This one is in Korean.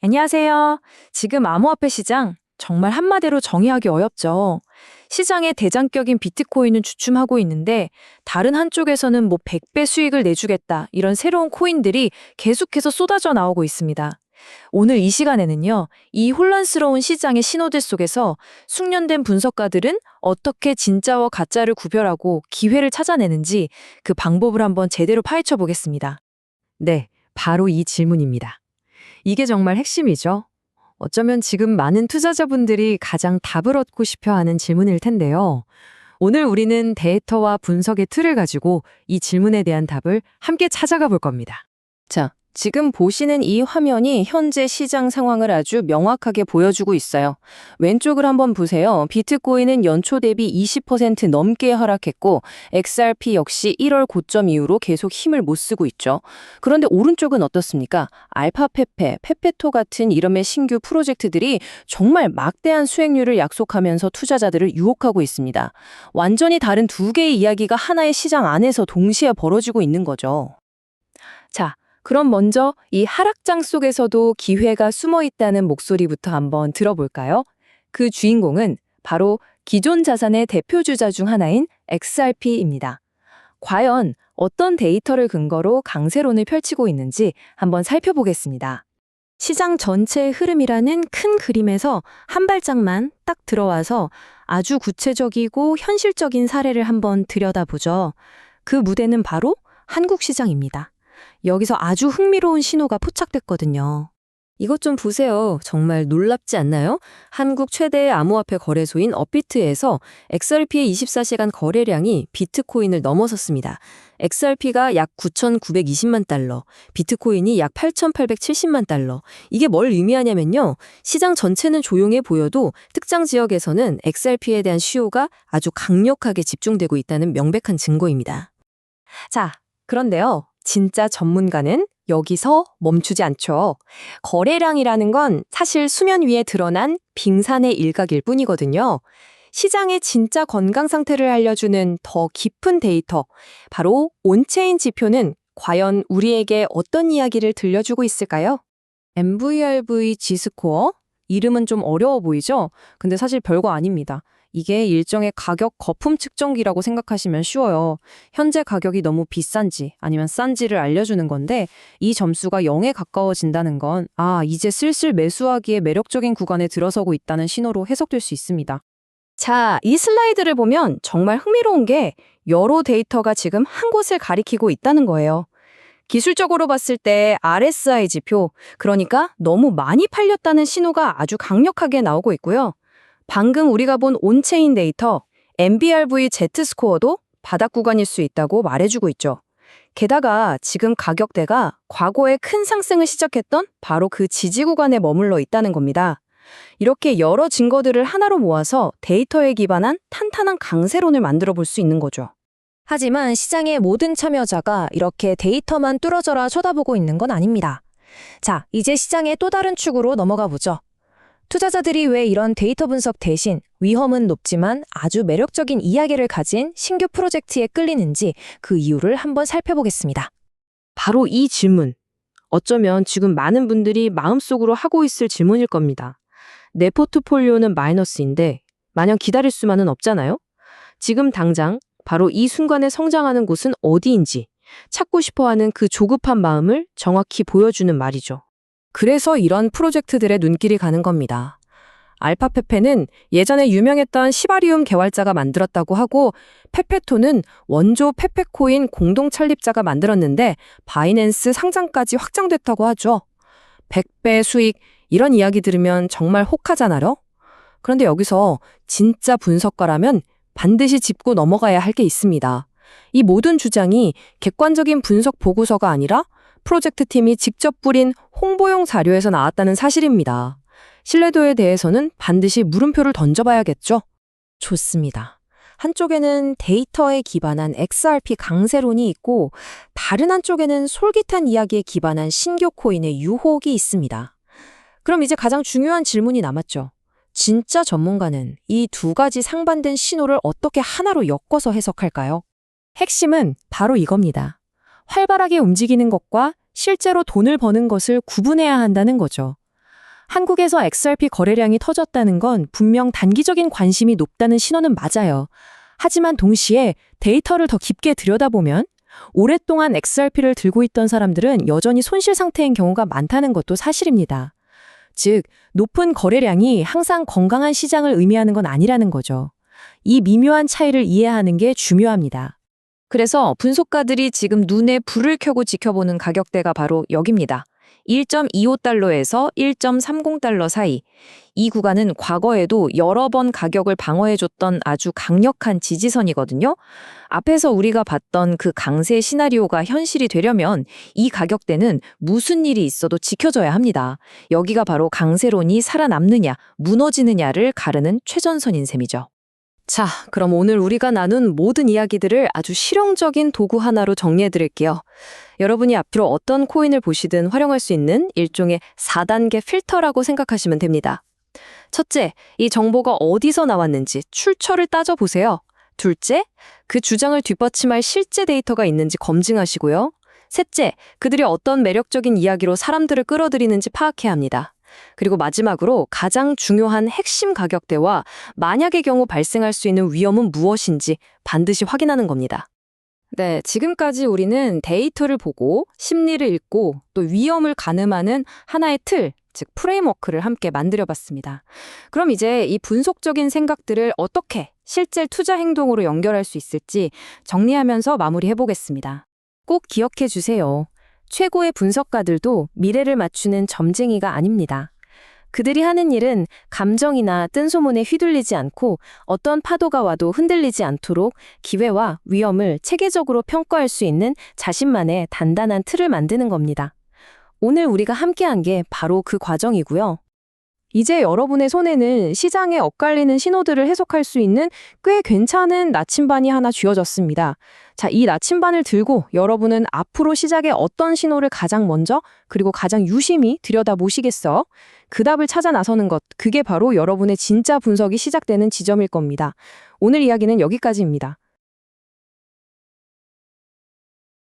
안녕하세요. 지금 암호화폐 시장 정말 한마디로 정의하기 어렵죠. 시장의 대장격인 비트코인은 주춤하고 있는데 다른 한쪽에서는 100배 수익을 내주겠다 이런 새로운 코인들이 계속해서 쏟아져 나오고 있습니다. 오늘 이 시간에는요, 이 혼란스러운 시장의 신호들 속에서 숙련된 분석가들은 어떻게 진짜와 가짜를 구별하고 기회를 찾아내는지 그 방법을 한번 제대로 파헤쳐 보겠습니다. 네, 바로 이 질문입니다. 이게 정말 핵심이죠. 어쩌면 지금 많은 투자자분들이 가장 답을 얻고 싶어 하는 질문일 텐데요. 오늘 우리는 데이터와 분석의 틀을 가지고 이 질문에 대한 답을 함께 찾아가 볼 겁니다. 자, 지금 보시는 이 화면이 현재 시장 상황을 아주 명확하게 보여주고 있어요. 왼쪽을 한번 보세요. 비트코인은 연초 대비 20% 넘게 하락했고 XRP 역시 1월 고점 이후로 계속 힘을 못 쓰고 있죠. 그런데 오른쪽은 어떻습니까? 알파페페, 페페토 같은 이름의 신규 프로젝트들이 정말 막대한 수익률을 약속하면서 투자자들을 유혹하고 있습니다. 완전히 다른 두 개의 이야기가 하나의 시장 안에서 동시에 벌어지고 있는 거죠. 자, 그럼 먼저 이 하락장 속에서도 기회가 숨어 있다는 목소리부터 한번 들어볼까요? 그 주인공은 바로 기존 자산의 대표주자 중 하나인 XRP입니다. 과연 어떤 데이터를 근거로 강세론을 펼치고 있는지 한번 살펴보겠습니다. 시장 전체의 흐름이라는 큰 그림에서 한 발짝만 딱 들어와서 아주 구체적이고 현실적인 사례를 한번 들여다보죠. 그 무대는 바로 한국 시장입니다. 여기서 아주 흥미로운 신호가 포착됐거든요. 이것 좀 보세요. 정말 놀랍지 않나요? 한국 최대의 암호화폐 거래소인 업비트에서 XRP의 24시간 거래량이 비트코인을 넘어섰습니다. XRP가 약 9,920만 달러, 비트코인이 약 8,870만 달러. 이게 뭘 의미하냐면요. 시장 전체는 조용해 보여도 특정 지역에서는 XRP에 대한 수요가 아주 강력하게 집중되고 있다는 명백한 증거입니다. 자, 그런데요. 진짜 전문가는 여기서 멈추지 않죠. 거래량이라는 건 사실 수면 위에 드러난 빙산의 일각일 뿐이거든요. 시장의 진짜 건강 상태를 알려주는 더 깊은 데이터, 바로 온체인 지표는 과연 우리에게 어떤 이야기를 들려주고 있을까요? MVRV G스코어? 이름은 좀 어려워 보이죠? 근데 사실 별거 아닙니다. 이게 일종의 가격 거품 측정기라고 생각하시면 쉬워요. 현재 가격이 너무 비싼지 아니면 싼지를 알려주는 건데 이 점수가 0에 가까워진다는 건 이제 슬슬 매수하기에 매력적인 구간에 들어서고 있다는 신호로 해석될 수 있습니다. 자, 이 슬라이드를 보면 정말 흥미로운 게 여러 데이터가 지금 한 곳을 가리키고 있다는 거예요. 기술적으로 봤을 때 RSI 지표, 그러니까 너무 많이 팔렸다는 신호가 아주 강력하게 나오고 있고요. 방금 우리가 본 온체인 데이터, MBRV Z스코어도 바닥 구간일 수 있다고 말해주고 있죠. 게다가 지금 가격대가 과거에 큰 상승을 시작했던 바로 그 지지 구간에 머물러 있다는 겁니다. 이렇게 여러 증거들을 하나로 모아서 데이터에 기반한 탄탄한 강세론을 만들어 볼 수 있는 거죠. 하지만 시장의 모든 참여자가 이렇게 데이터만 뚫어져라 쳐다보고 있는 건 아닙니다. 자, 이제 시장의 또 다른 축으로 넘어가 보죠. 투자자들이 왜 이런 데이터 분석 대신 위험은 높지만 아주 매력적인 이야기를 가진 신규 프로젝트에 끌리는지 그 이유를 한번 살펴보겠습니다. 바로 이 질문. 어쩌면 지금 많은 분들이 마음속으로 하고 있을 질문일 겁니다. 내 포트폴리오는 마이너스인데 마냥 기다릴 수만은 없잖아요? 지금 당장 바로 이 순간에 성장하는 곳은 어디인지 찾고 싶어하는 그 조급한 마음을 정확히 보여주는 말이죠. 그래서 이런 프로젝트들의 눈길이 가는 겁니다. 알파페페는 예전에 유명했던 시바리움 개발자가 만들었다고 하고 페페토는 원조 페페코인 공동 창립자가 만들었는데 바이낸스 상장까지 확정됐다고 하죠. 100배 수익 이런 이야기 들으면 정말 혹하잖아요. 그런데 여기서 진짜 분석가라면 반드시 짚고 넘어가야 할 게 있습니다. 이 모든 주장이 객관적인 분석 보고서가 아니라 프로젝트 팀이 직접 뿌린 홍보용 자료에서 나왔다는 사실입니다. 신뢰도에 대해서는 반드시 물음표를 던져봐야겠죠? 좋습니다. 한쪽에는 데이터에 기반한 XRP 강세론이 있고 다른 한쪽에는 솔깃한 이야기에 기반한 신규 코인의 유혹이 있습니다. 그럼 이제 가장 중요한 질문이 남았죠. 진짜 전문가는 이 두 가지 상반된 신호를 어떻게 하나로 엮어서 해석할까요? 핵심은 바로 이겁니다. 활발하게 움직이는 것과 실제로 돈을 버는 것을 구분해야 한다는 거죠. 한국에서 XRP 거래량이 터졌다는 건 분명 단기적인 관심이 높다는 신호는 맞아요. 하지만 동시에 데이터를 더 깊게 들여다보면 오랫동안 XRP를 들고 있던 사람들은 여전히 손실 상태인 경우가 많다는 것도 사실입니다. 즉, 높은 거래량이 항상 건강한 시장을 의미하는 건 아니라는 거죠. 이 미묘한 차이를 이해하는 게 중요합니다. 그래서 분석가들이 지금 눈에 불을 켜고 지켜보는 가격대가 바로 여기입니다. 1.25달러에서 1.30달러 사이. 이 구간은 과거에도 여러 번 가격을 방어해줬던 아주 강력한 지지선이거든요. 앞에서 우리가 봤던 그 강세 시나리오가 현실이 되려면 이 가격대는 무슨 일이 있어도 지켜져야 합니다. 여기가 바로 강세론이 살아남느냐, 무너지느냐를 가르는 최전선인 셈이죠. 자, 그럼 오늘 우리가 나눈 모든 이야기들을 아주 실용적인 도구 하나로 정리해드릴게요. 여러분이 앞으로 어떤 코인을 보시든 활용할 수 있는 일종의 4단계 필터라고 생각하시면 됩니다. 첫째, 이 정보가 어디서 나왔는지 출처를 따져보세요. 둘째, 그 주장을 뒷받침할 실제 데이터가 있는지 검증하시고요. 셋째, 그들이 어떤 매력적인 이야기로 사람들을 끌어들이는지 파악해야 합니다. 그리고 마지막으로 가장 중요한 핵심 가격대와 만약의 경우 발생할 수 있는 위험은 무엇인지 반드시 확인하는 겁니다. 네, 지금까지 우리는 데이터를 보고 심리를 읽고 또 위험을 가늠하는 하나의 틀, 즉 프레임워크를 함께 만들어봤습니다. 그럼 이제 이 분석적인 생각들을 어떻게 실제 투자 행동으로 연결할 수 있을지 정리하면서 마무리해보겠습니다. 꼭 기억해 주세요. 최고의 분석가들도 미래를 맞추는 점쟁이가 아닙니다. 그들이 하는 일은 감정이나 뜬소문에 휘둘리지 않고 어떤 파도가 와도 흔들리지 않도록 기회와 위험을 체계적으로 평가할 수 있는 자신만의 단단한 틀을 만드는 겁니다. 오늘 우리가 함께한 게 바로 그 과정이고요. 이제 여러분의 손에는 시장에 엇갈리는 신호들을 해석할 수 있는 꽤 괜찮은 나침반이 하나 쥐어졌습니다. 자, 이 나침반을 들고 여러분은 앞으로 시장에 어떤 신호를 가장 먼저 그리고 가장 유심히 들여다보시겠어? 그 답을 찾아 나서는 것, 그게 바로 여러분의 진짜 분석이 시작되는 지점일 겁니다. 오늘 이야기는 여기까지입니다.